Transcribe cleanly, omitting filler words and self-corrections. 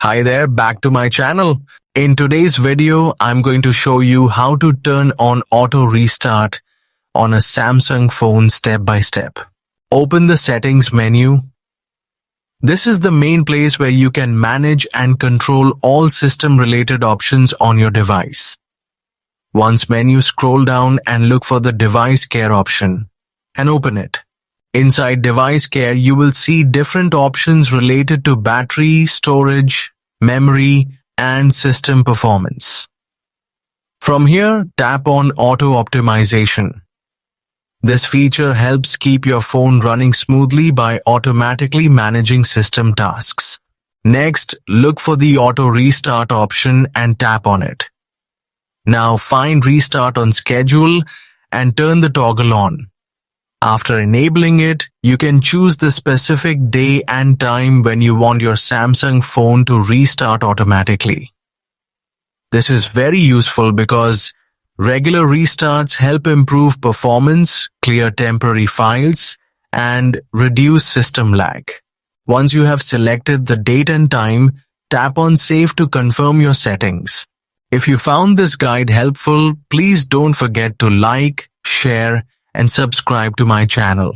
Hi there, back to my channel. In today's video, I'm going to show you how to turn on auto restart on a Samsung phone step by step. Open the settings menu. This is the main place where you can manage and control all system related options on your device. Once menu, scroll down and look for the device care option and open it. Inside device care, you will see different options related to battery, storage, memory, and system performance. From here, tap on Auto Optimization. This feature helps keep your phone running smoothly by automatically managing system tasks. Next, look for the Auto Restart option and tap on it. Now find Restart on Schedule and turn the toggle on. After enabling it, you can choose the specific day and time when you want your Samsung phone to restart automatically. This is very useful because regular restarts help improve performance, clear temporary files, and reduce system lag. Once you have selected the date and time, tap on Save to confirm your settings. If you found this guide helpful, please don't forget to like, share, and subscribe to my channel.